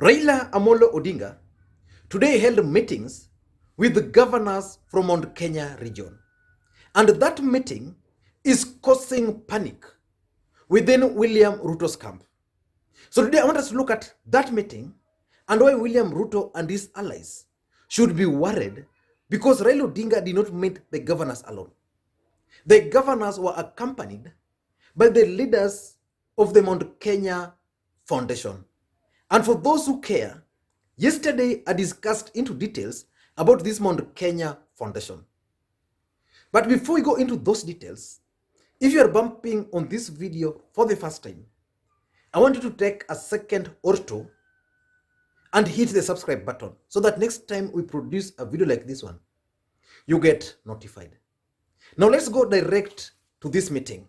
Raila Odinga today held meetings with the governors from Mount Kenya region. And that meeting is causing panic within William Ruto's camp. So today I want us to look at that meeting and why William Ruto and his allies should be worried, because Raila Odinga did not meet the governors alone. The governors were accompanied by the leaders of the Mount Kenya Foundation. And for those who care, yesterday I discussed into details about this Mount Kenya Foundation. But before we go into those details, if you are bumping on this video for the first time, I want you to take a second or two and hit the subscribe button so that next time we produce a video like this one, you get notified. Now let's go direct to this meeting.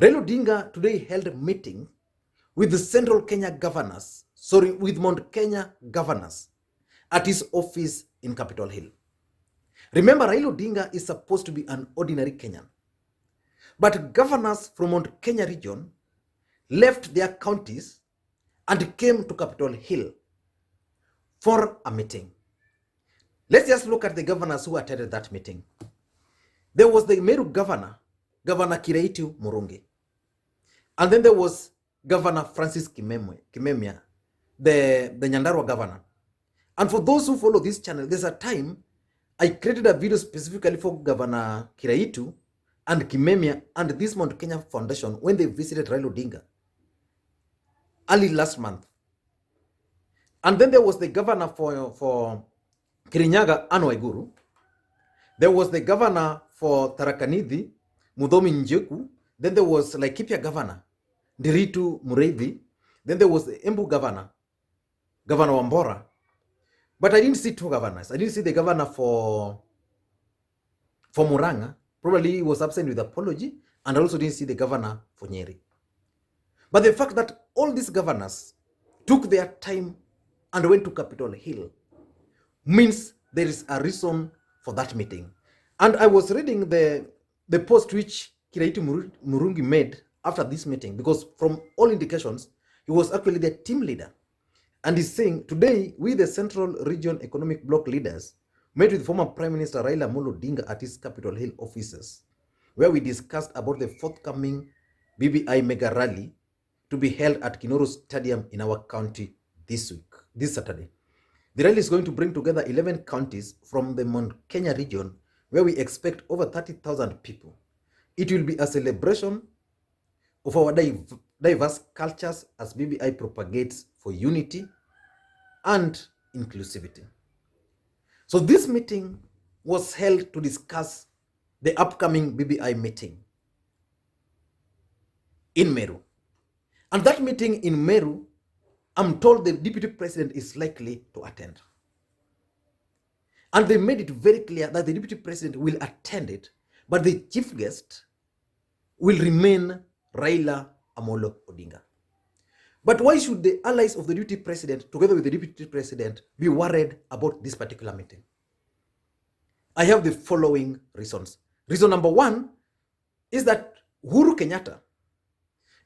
Raila Odinga today held a meeting with the Central Kenya governors, with Mount Kenya governors at his office in Capitol Hill. Remember, Raila Odinga is supposed to be an ordinary Kenyan, but governors from Mount Kenya region left their counties and came to Capitol Hill for a meeting. Let's just look at the governors who attended that meeting. There was the Meru governor, Governor Kiraitu Murungi. And then there was Governor Francis Kimemia, the Nyandarua governor. And for those who follow this channel, there's a time I created a video specifically for Governor Kiraitu and Kimemia and this Mount Kenya Foundation when they visited Raila Odinga early last month. And then there was the governor for Kirinyaga, Anne Waiguru. There was the governor for Tharaka Nithi, Muthomi Njugu. Then there was Laikipia governor, Ndiritu Mureithi. Then there was the Embu governor, Governor Wambora. But I didn't see two governors. I didn't see the governor for Murang'a. Probably he was absent with apology. And I also didn't see the governor for Nyeri. But the fact that all these governors took their time and went to Capitol Hill means there is a reason for that meeting. And I was reading the post which Kiraitu Murungi made after this meeting, because from all indications, he was actually the team leader. And he's saying, today, we the Central Region Economic Bloc leaders met with former Prime Minister Raila Odinga at his Capitol Hill offices, where we discussed about the forthcoming BBI mega rally to be held at Kinoru Stadium in our county this Saturday. The rally is going to bring together 11 counties from the Mount Kenya region, where we expect over 30,000 people. It will be a celebration of our diverse cultures as BBI propagates for unity and inclusivity. So this meeting was held to discuss the upcoming BBI meeting in Meru. And that meeting in Meru, I'm told the deputy president is likely to attend. And they made it very clear that the deputy president will attend it, but the chief guest will remain Raila Odinga. But why should the allies of the deputy president, together with the deputy president, be worried about this particular meeting? I have the following reasons. Reason number one is that Uhuru Kenyatta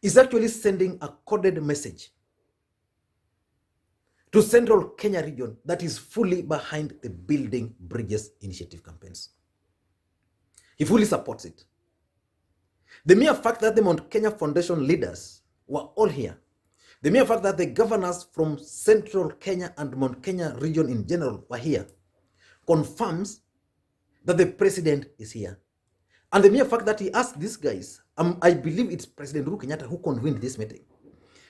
is actually sending a coded message to Central Kenya region that is fully behind the Building Bridges Initiative campaigns. He fully supports it. The mere fact that the Mount Kenya Foundation leaders were all here, the mere fact that the governors from Central Kenya and Mount Kenya region in general were here, confirms that the president is here. And the mere fact that he asked these guys, I believe it's President Uhuru Kenyatta who convened this meeting.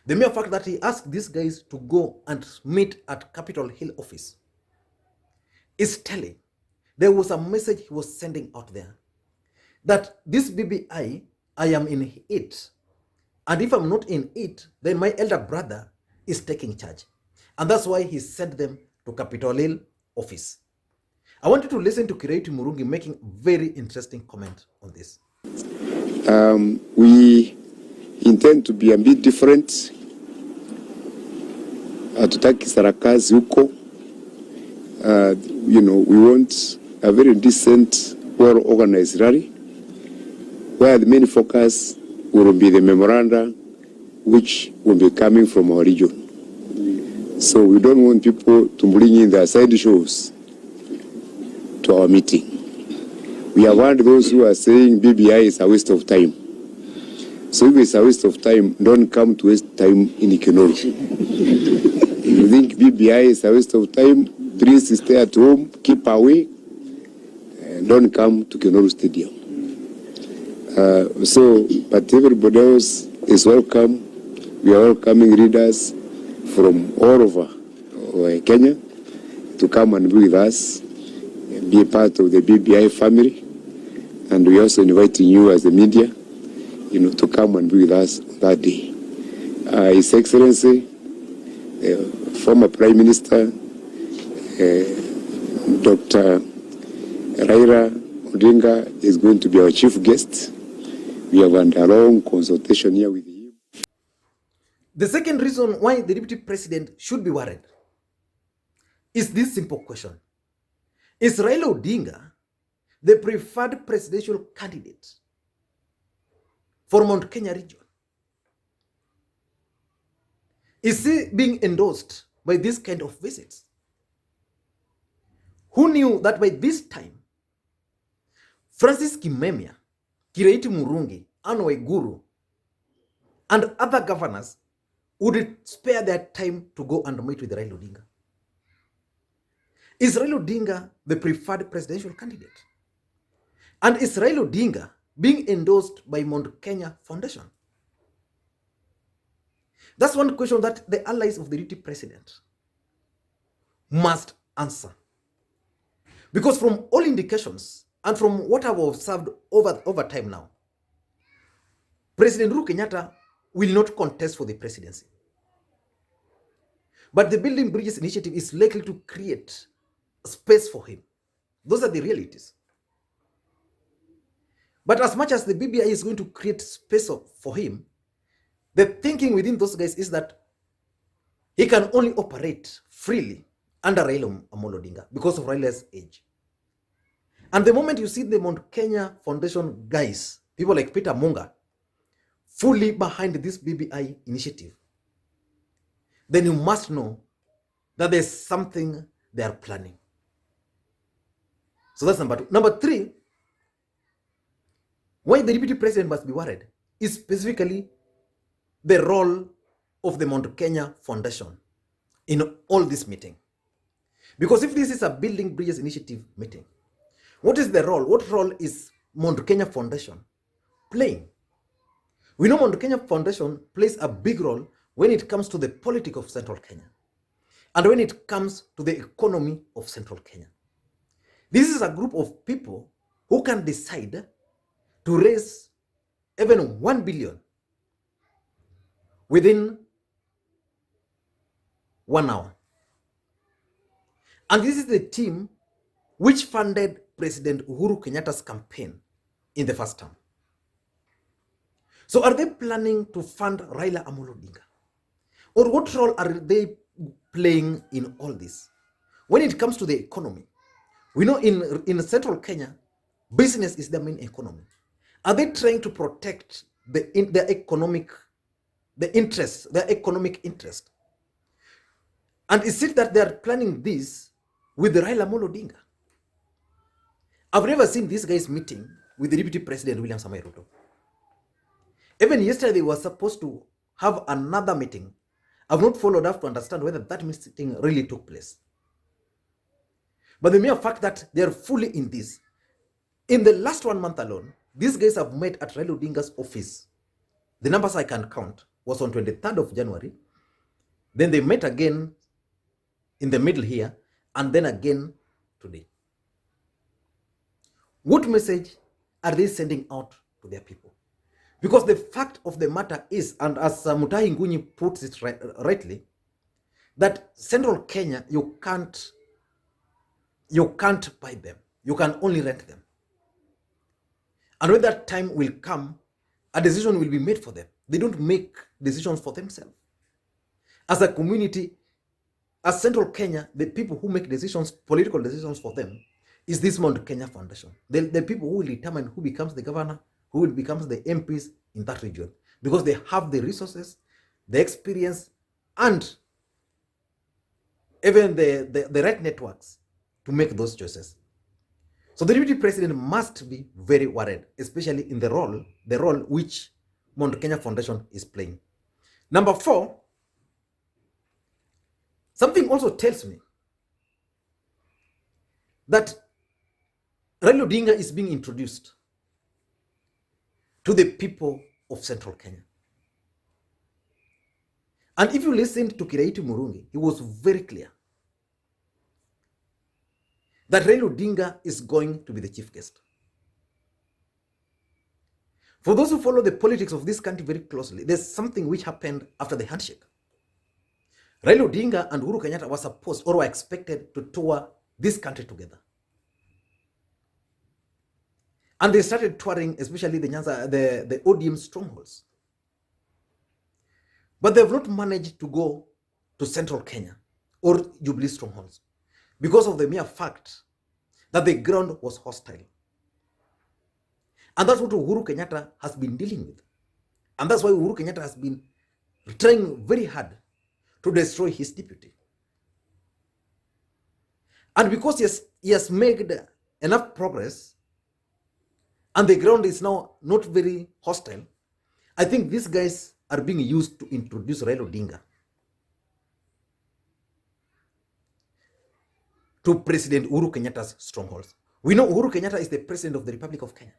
The mere fact that he asked these guys to go and meet at Capitol Hill office is telling there was a message he was sending out there that this BBI, I am in it. And if I'm not in it, then my elder brother is taking charge. And that's why he sent them to Capitol Hill office. I want you to listen to Kiraitu Murungi making very interesting comment on this. We intend to be a bit different. Hatutaki sarakazi huko. We want a very decent, well-organized rally, where the main focus will be the memoranda which will be coming from our region. So we don't want people to bring in their side shows to our meeting. We have heard those who are saying BBI is a waste of time. So if it's a waste of time, don't come to waste time in Kenyatta. If you think BBI is a waste of time, please stay at home, keep away, and don't come to Kenyatta Stadium. But everybody else is welcome. We are welcoming readers from all over Kenya to come and be with us, and be a part of the BBI family. And we are also inviting you as the media, to come and be with us that day. His Excellency, former Prime Minister, Dr. Raila Odinga is going to be our chief guest. We have had a long consultation here with him. The second reason why the Deputy President should be worried is this simple question. Is Raila Odinga the preferred presidential candidate for Mount Kenya region? Is he being endorsed by this kind of visits? Who knew that by this time, Francis Kimemia, Kireti Murungi, Anne Waiguru, and other governors would spare their time to go and meet with Raila Odinga? Is Raila Odinga the preferred presidential candidate? And is Raila Odinga being endorsed by Mount Kenya Foundation? That's one question that the allies of the deputy president must answer. Because from all indications and from what I've observed over time now, President Uhuru Kenyatta will not contest for the presidency. But the Building Bridges initiative is likely to create space for him. Those are the realities. But as much as the BBI is going to create space for him, the thinking within those guys is that he can only operate freely under Raila Odinga because of Raila's age. And the moment you see the Mount Kenya Foundation guys, people like Peter Munga, fully behind this BBI initiative, then you must know that there's something they are planning. So that's number two. Number three, why the deputy president must be worried is specifically the role of the Mount Kenya Foundation in all this meeting. Because if this is a Building Bridges initiative meeting, what is the role? What role is Mount Kenya Foundation playing? We know Mount Kenya Foundation plays a big role when it comes to the politics of Central Kenya and when it comes to the economy of Central Kenya. This is a group of people who can decide to raise even 1 billion within 1 hour. And this is the team which funded President Uhuru Kenyatta's campaign in the first term. So are they planning to fund Raila Odinga? Or what role are they playing in all this? When it comes to the economy, we know in Central Kenya, business is the main economy. Are they trying to protect their economic interest? And is it that they are planning this with Raila Odinga? I've never seen these guys meeting with the Deputy President William Samoei Ruto. Even yesterday they were supposed to have another meeting. I've not followed up to understand whether that meeting really took place. But the mere fact that they are fully in this, in the last 1 month alone, these guys have met at Raila Odinga's office. The numbers I can count was on 23rd of January. Then they met again in the middle here, and then again today. What message are they sending out to their people? Because the fact of the matter is, and as Mutahi Ngunyi puts it rightly, that Central Kenya, you can't buy them. You can only rent them. And when that time will come, a decision will be made for them. They don't make decisions for themselves. As a community, as Central Kenya, the people who make decisions, political decisions for them, is this Mount Kenya Foundation. The people who will determine who becomes the governor, who will become the MPs in that region, because they have the resources, the experience, and even the right networks to make those choices. So the deputy president must be very worried, especially in the role which Mount Kenya Foundation is playing. Number 4, something also tells me that Raila Odinga is being introduced to the people of Central Kenya. And if you listen to Kiraitu Murungi, he was very clear that Raila Odinga is going to be the chief guest. For those who follow the politics of this country very closely, there's something which happened after the handshake. Raila Odinga and Uhuru Kenyatta were supposed or were expected to tour this country together. And they started touring, especially the Nyanza, the ODM strongholds. But they've not managed to go to Central Kenya or Jubilee strongholds because of the mere fact that the ground was hostile. And that's what Uhuru Kenyatta has been dealing with. And that's why Uhuru Kenyatta has been trying very hard to destroy his deputy. And because he has made enough progress and the ground is now not very hostile, I think these guys are being used to introduce Raila Odinga to President Uhuru Kenyatta's strongholds. We know Uhuru Kenyatta is the president of the Republic of Kenya.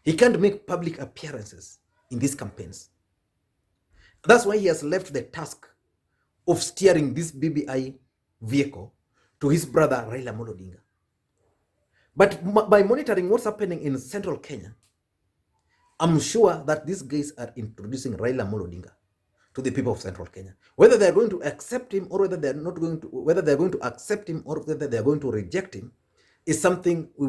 He can't make public appearances in these campaigns. That's why he has left the task of steering this BBI vehicle to his brother Raila Odinga. But by monitoring what's happening in Central Kenya, I'm sure that these guys are introducing Raila Odinga to the people of Central Kenya. Whether they're going to accept him or whether they're not going to, whether they're going to accept him or whether they're going to reject him, is something we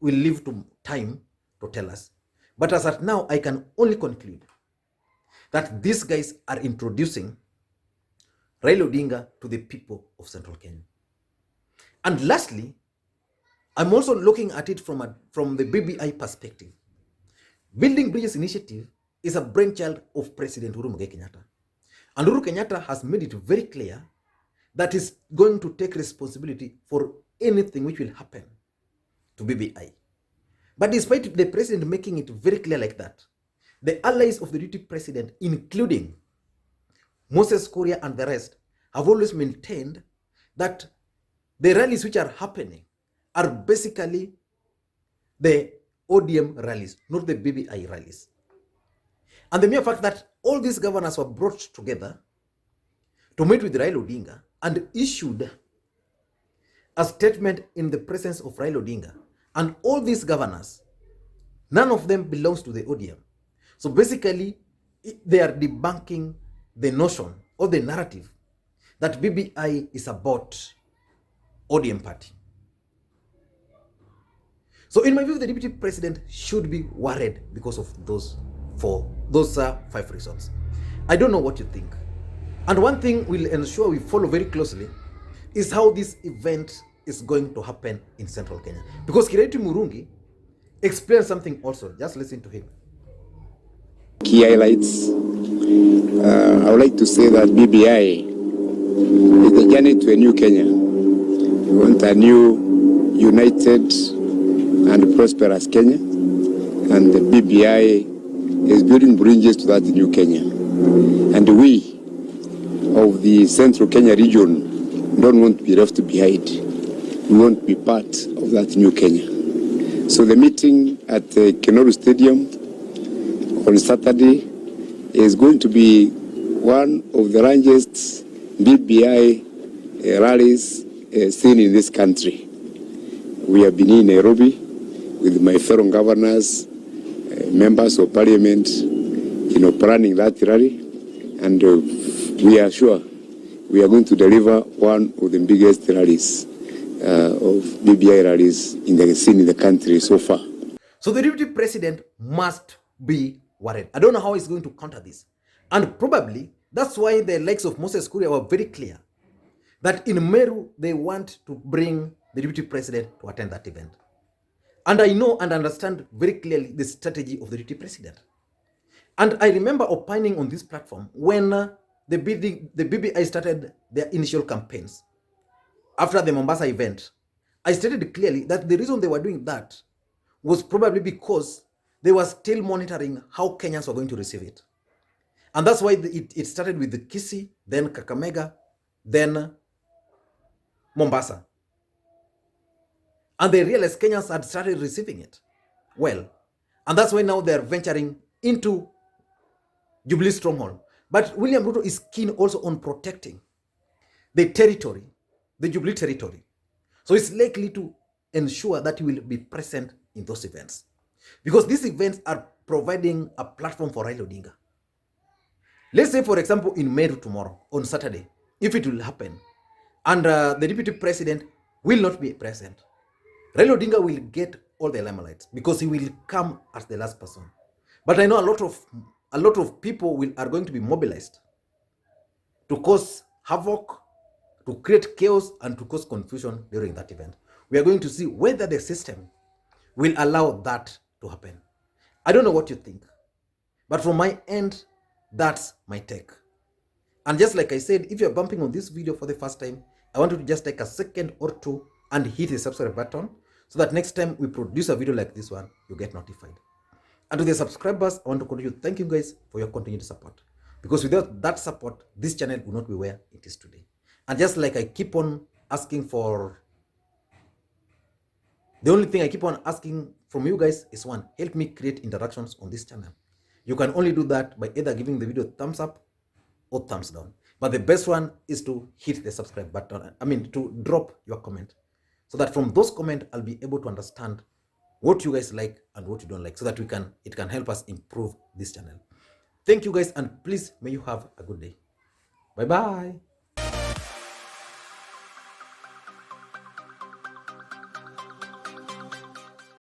will leave to time to tell us. But as at now, I can only conclude that these guys are introducing Raila Odinga to the people of Central Kenya. And lastly, I'm also looking at it from the BBI perspective. Building Bridges Initiative is a brainchild of President Uhuru Kenyatta. And Uhuru Kenyatta has made it very clear that he's going to take responsibility for anything which will happen to BBI. But despite the president making it very clear like that, the allies of the deputy president, including Moses Kuria and the rest, have always maintained that the rallies which are happening are basically the ODM rallies, not the BBI rallies. And the mere fact that all these governors were brought together to meet with Raila Odinga and issued a statement in the presence of Raila Odinga, and all these governors, none of them belongs to the ODM. So basically, they are debunking the notion or the narrative that BBI is about ODM party. So in my view, the deputy president should be worried because of those 5 results. I don't know what you think. And one thing we'll ensure we follow very closely is how this event is going to happen in Central Kenya. Because Kiraitu Murungi explained something also. Just listen to him. Key highlights. I would like to say that BBI is the journey to a new Kenya. We want a new, united, and prosperous Kenya. And the BBI is building bridges to that new Kenya. And we of the Central Kenya region don't want to be left behind. We want to be part of that new Kenya. So the meeting at the Meru Stadium on Saturday is going to be one of the largest BBI rallies seen in this country. We have been in Nairobi with my fellow governors, members of parliament, planning that rally, and we are sure we are going to deliver one of the biggest rallies of BBI rallies in the scene in the country so far. So the deputy president must be worried. I don't know how he's going to counter this. And probably that's why the likes of Moses Kuria were very clear that in Meru they want to bring the deputy president to attend that event. And I know and understand very clearly the strategy of the deputy president. And I remember opining on this platform when the BBI started their initial campaigns after the Mombasa event, I stated clearly that the reason they were doing that was probably because they were still monitoring how Kenyans were going to receive it. And that's why it started with the Kisii, then Kakamega, then Mombasa. And they realized Kenyans had started receiving it well. And that's why now they're venturing into Jubilee stronghold. But William Ruto is keen also on protecting the territory, the Jubilee territory. So it's likely to ensure that he will be present in those events. Because these events are providing a platform for Raila Odinga. Let's say, for example, in Meru tomorrow, on Saturday, if it will happen, and the deputy president will not be present, Raila Odinga will get all the limelight because he will come as the last person. But I know a lot of people are going to be mobilized to cause havoc, to create chaos, and to cause confusion during that event. We are going to see whether the system will allow that to happen. I don't know what you think, but from my end, that's my take. And just like I said, if you're bumping on this video for the first time, I want you to just take a second or two and hit the subscribe button so that next time we produce a video like this one, you get notified. And to the subscribers, I want to continue thank you guys for your continued support. Because without that support, this channel would not be where it is today. And just like I keep on asking for, the only thing I keep on asking from you guys is one, help me create interactions on this channel. You can only do that by either giving the video a thumbs up or thumbs down. But the best one is to hit the subscribe button. To drop your comment. So that from those comments, I'll be able to understand what you guys like and what you don't like, so that it can help us improve this channel. Thank you guys, and please may you have a good day. Bye bye.